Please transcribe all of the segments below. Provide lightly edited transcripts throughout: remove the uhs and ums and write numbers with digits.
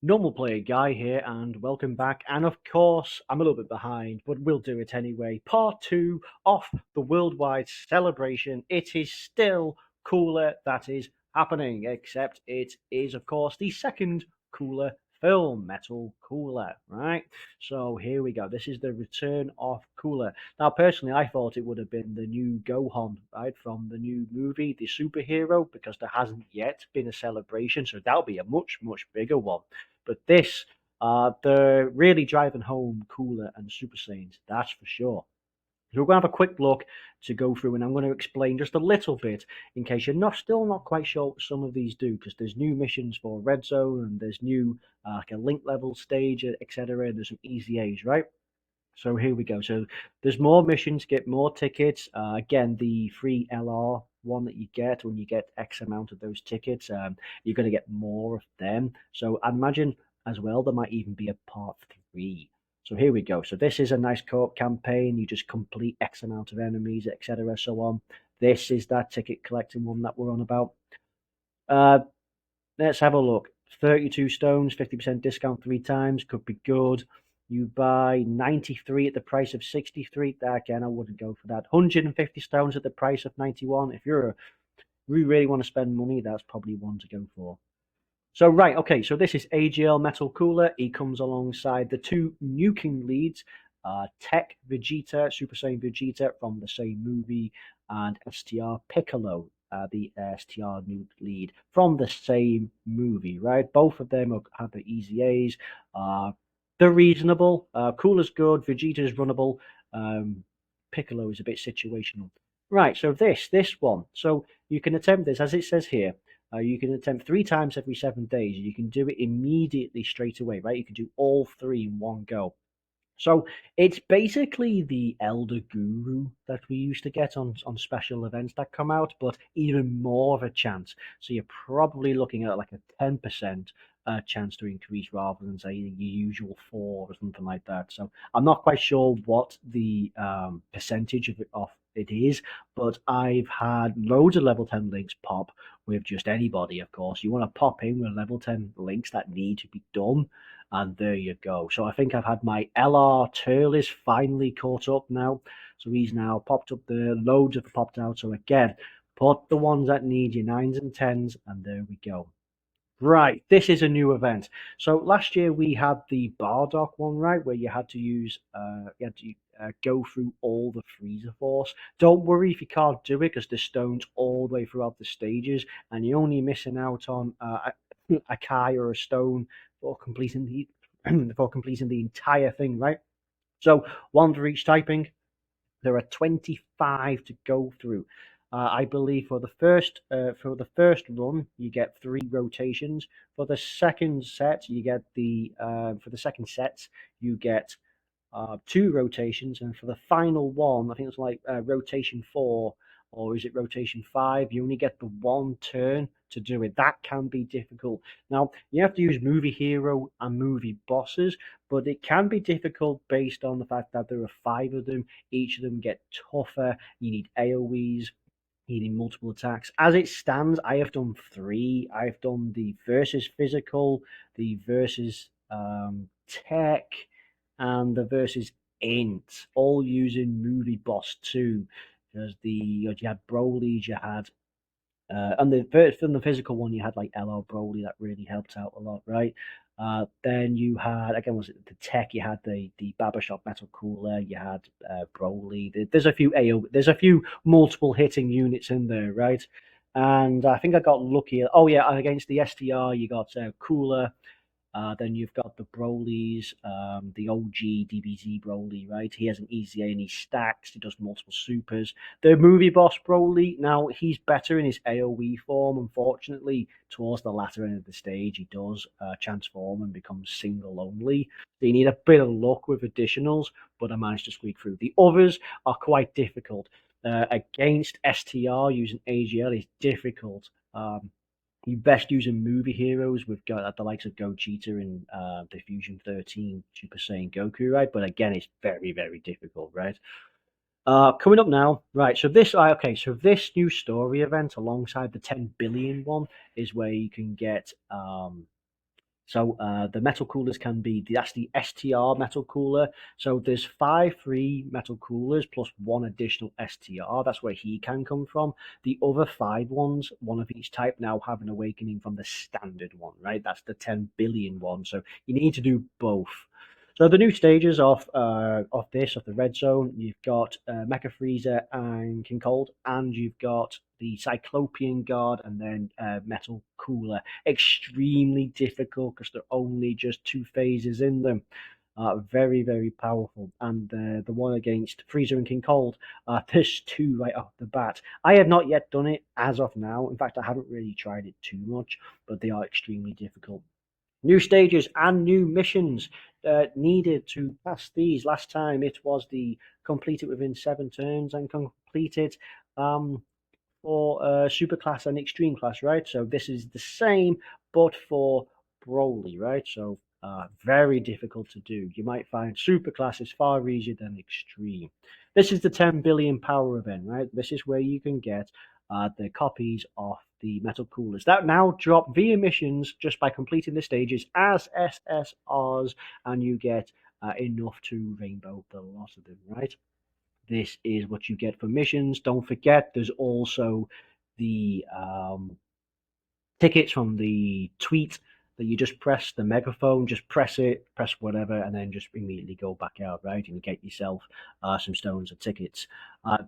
Normal player Guy here, and welcome back. And of course, I'm a little bit behind, but we'll do it anyway. Part two of the worldwide celebration. It is still cooler that is happening, except it is, of course, the second cooler film, Metal Cooler, right? So here we go. This is the return of Cooler. Now, personally, I thought it would have been the new Gohan, right, from the new movie, the superhero, because there hasn't yet been a celebration, so that'll be a much, much bigger one. But this, they're really driving home Cooler and Super Saiyans, that's for sure. So we're going to have a quick look to go through, and I'm going to explain just a little bit in case you're still not quite sure what some of these do, because there's new missions for Red Zone, and there's new like a link level stage, etc. And there's some easy A's, right? So here we go. So there's more missions, get more tickets. Again, the free LR one that you get when you get X amount of those tickets, you're going to get more of them. So I imagine as well there might even be a part three. So here we go. So this is a nice co-op campaign. You just complete X amount of enemies, etc. So on. This is that ticket collecting one that we're on about. Uh, let's have a look. 32 stones, 50% discount three times. Could be good. You buy 93 at the price of 63. Again, I wouldn't go for that. 150 stones at the price of 91. If you really want to spend money, that's probably one to go for. So, right, okay, so this is AGL Metal Cooler. He comes alongside the two new King leads, Tech Vegeta, Super Saiyan Vegeta from the same movie, and STR Piccolo, the STR new lead from the same movie, right? Both of them have the easy A's. Uh, they're reasonable. Cooler's good, Vegeta's runnable. Piccolo is a bit situational. Right, so this one. So you can attempt this, as it says here. You can attempt three times every 7 days. You can do it immediately straight away, right? You can do all three in one go. So it's basically the Elder Guru that we used to get on special events that come out, but even more of a chance. So you're probably looking at like a 10% chance to increase rather than say your usual four or something like that. So I'm not quite sure what the percentage of it is, but I've had loads of level 10 links pop with just anybody, of course. You want to pop in with level 10 links that need to be done, and there you go. So I think I've had my LR Turles finally caught up now. So he's now popped up there. Loads have popped out. So again, put the ones that need your nines and tens, and there we go. Right, this is a new event. So last year we had the Bardock one, right, where you had to go through all the Freezer Force. Don't worry if you can't do it because there's stones all the way throughout the stages, and you're only missing out on a Kai or a stone for completing the for completing the entire thing, right? So one for each typing. There are 25 to go through. I believe for the first run you get three rotations. For the second set you get the for the second set you get two rotations, and for the final one, I think it's like rotation four, or is it rotation five? You only get the one turn to do it. That can be difficult. Now, you have to use movie hero and movie bosses, but it can be difficult based on the fact that there are five of them. Each of them get tougher. You need AoEs. You need multiple attacks. As it stands, I have done three. I've done the versus physical, the versus tech, and the versus int, all using Movie Boss 2. Because you had Broly, you had and from the physical one, you had like LL Broly that really helped out a lot, right? Then you had again, was it the tech? You had the Barbershop Metal Cooler. You had Broly. There's a few AO. There's a few multiple hitting units in there, right? And I think I got lucky. Oh yeah, against the STR, you got Cooler. Then you've got the Brolys, the OG DBZ Broly, right? He has an easy A and he stacks, he does multiple supers. The movie boss Broly, now he's better in his AoE form. Unfortunately, towards the latter end of the stage, he does transform and become single only. So you need a bit of luck with additionals, but I managed to squeak through. The others are quite difficult. Against STR using AGL is difficult. You best using movie heroes with the likes of Gogeta and the Fusion 13 Super Saiyan Goku, right? But again, it's very, very difficult, right? Coming up now, right? So this new story event alongside the 10 billion one is where you can get So the metal coolers can be that's the STR metal cooler. So there's 5 free metal coolers plus one additional STR. That's where he can come from. The other 5 ones, one of each type, now have an awakening from the standard one, right? That's the 10 billion one. So you need to do both. So the new stages of the red zone, you've got Mecha Freezer and King Cold, and you've got the Cyclopean Guard, and then Metal Cooler. Extremely difficult because there are only just 2 phases in them. Very, very powerful. And the one against Freezer and King Cold, there's 2 right off the bat. I have not yet done it as of now. In fact, I haven't really tried it too much, but they are extremely difficult. New stages and new missions needed to pass these. Last time it was the complete it within 7 turns and complete it for super class and extreme class, right? So this is the same, but for Broly, right? So very difficult to do. You might find super class is far easier than extreme. This is the 10 billion power event, right? This is where you can get the copies of the metal coolers that now drop via missions just by completing the stages as SSRs, and you get enough to rainbow the lot of them, right? This is what you get for missions. Don't forget, there's also the tickets from the tweet that you just press the megaphone, just press it, press whatever, and then just immediately go back out, right? And you get yourself some stones or tickets.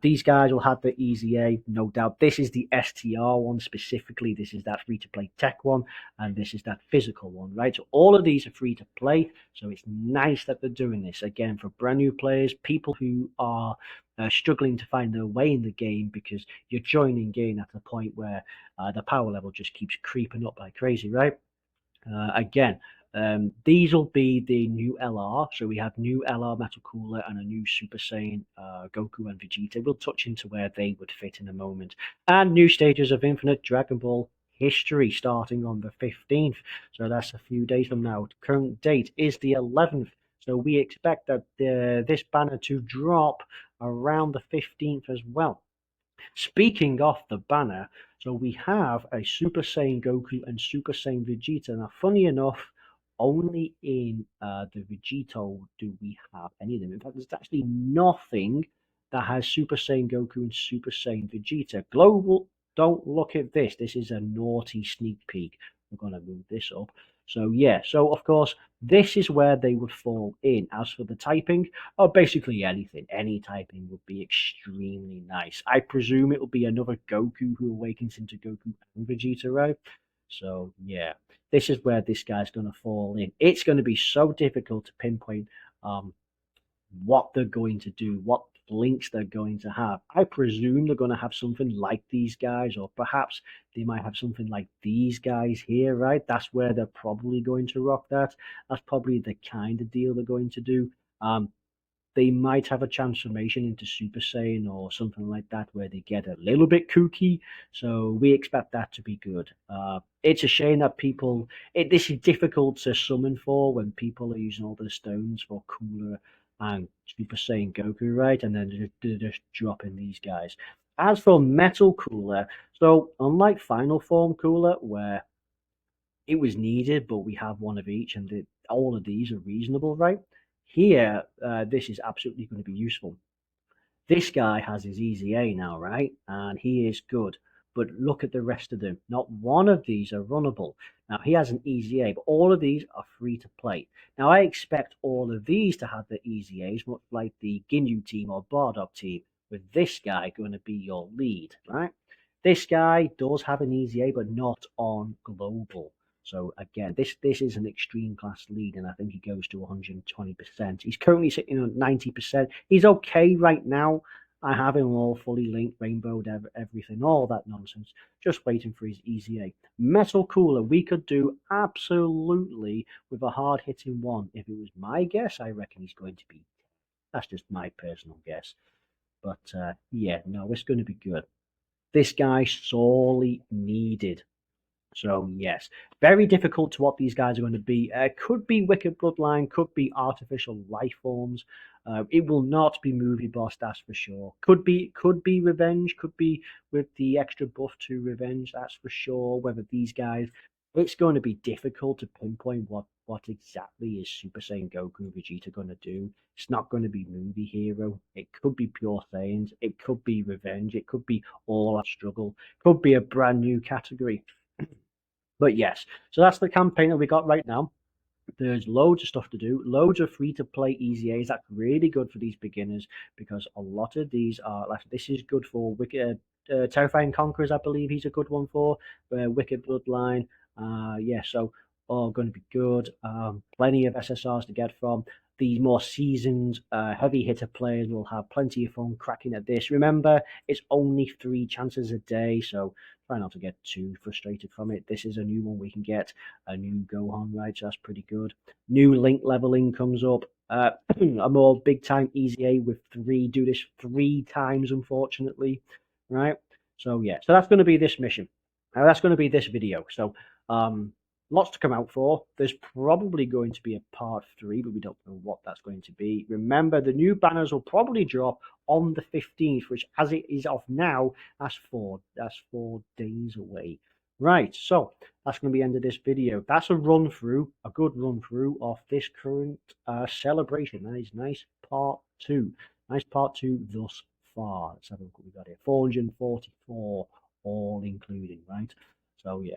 These guys will have the Easy A, no doubt. This is the STR one specifically. This is that free to play tech one, and this is that physical one, right? So all of these are free to play. So it's nice that they're doing this again for brand new players, people who are struggling to find their way in the game because you're joining in at a point where the power level just keeps creeping up like crazy, right? Again, these will be the new LR. So we have new LR Metal Cooler and a new Super Saiyan Goku and Vegeta. We'll touch into where they would fit in a moment. And new stages of Infinite Dragon Ball history starting on the 15th. So that's a few days from now. The current date is the 11th. So we expect that this banner to drop around the 15th as well. Speaking of the banner, so we have a Super Saiyan Goku and Super Saiyan Vegeta. Now, funny enough, only in the Vegito do we have any of them. In fact, there's actually nothing that has Super Saiyan Goku and Super Saiyan Vegeta. Global, don't look at this. This is a naughty sneak peek. We're going to move this up. So, yeah, so of course, this is where they would fall in. As for the typing, oh, basically anything. Any typing would be extremely nice. I presume it will be another Goku who awakens into Goku and Vegeta, right? So, yeah, this is where this guy's going to fall in. It's going to be so difficult to pinpoint um, what they're going to do, what links they're going to have. I presume they're going to have something like these guys, or perhaps they might have something like these guys here, right? That's where they're probably going to rock that. That's probably the kind of deal they're going to do. They might have a transformation into Super Saiyan or something like that where they get a little bit kooky. So we expect that to be good. It's a shame that this is difficult to summon for when people are using all the stones for Cooler and Super Saiyan Goku, right? And then they're just dropping these guys. As for Metal Cooler, so unlike Final Form Cooler, where it was needed, but we have one of each, and all of these are reasonable, right? Here, this is absolutely going to be useful. This guy has his easy A now, right? And he is good. But look at the rest of them. Not one of these are runnable. Now, he has an easy A, but all of these are free to play. Now, I expect all of these to have the easy A's, much like the Ginyu team or Bardock team, with this guy going to be your lead, right? This guy does have an easy A, but not on global. So again, this is an extreme class lead, and I think he goes to 120%. He's currently sitting on 90%. He's okay right now. I have him all fully linked, rainbowed, everything, all that nonsense. Just waiting for his easy A. Metal Cooler, we could do absolutely with a hard hitting one. If it was my guess, I reckon he's going to be. That's just my personal guess. But yeah, no, it's going to be good. This guy sorely needed. So yes, very difficult to what these guys are going to be. Could be Wicked Bloodline, could be artificial life forms. It will not be Movie Boss, that's for sure. Could be Revenge, could be with the extra buff to Revenge, that's for sure. Whether these guys it's going to be difficult to pinpoint what exactly is Super Saiyan Goku Vegeta going to do. It's not going to be movie hero. It could be pure Saiyans. It could be revenge. It could be all out struggle. It could be a brand new category. But yes, so that's the campaign that we got right now. There's loads of stuff to do, loads of free to play easy A's. That's really good for these beginners because a lot of these are like this is good for Wicked, Terrifying Conquerors. I believe he's a good one for Wicked Bloodline. Yeah, so all going to be good. Plenty of SSRs to get from. The more seasoned, heavy hitter players will have plenty of fun cracking at this. Remember, it's only 3 chances a day, so try not to get too frustrated from it. This is a new one we can get, a new Gohan, right? So that's pretty good. New link leveling comes up. A more big time easy A with do this 3 times, unfortunately, right? So yeah, so that's going to be this mission. That's going to be this video. So lots to come out for. There's probably going to be a part 3, but we don't know what that's going to be. Remember, the new banners will probably drop on the 15th, which as it is off now, that's 4 days away. Right, so that's going to be the end of this video. That's a run through, a good run through of this current celebration. That is nice part 2. Nice part 2 thus far. Let's have a look what we got here. 444 all including, right? So yeah,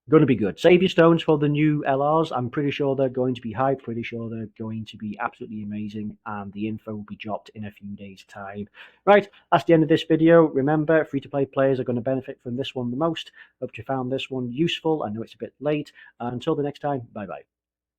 going to be good. Save your stones for the new LRs. I'm pretty sure they're going to be high, pretty sure they're going to be absolutely amazing, and the info will be dropped in a few days' time. Right, that's the end of this video. Remember, free-to-play players are going to benefit from this one the most. Hope you found this one useful. I know it's a bit late. Until the next time, bye-bye.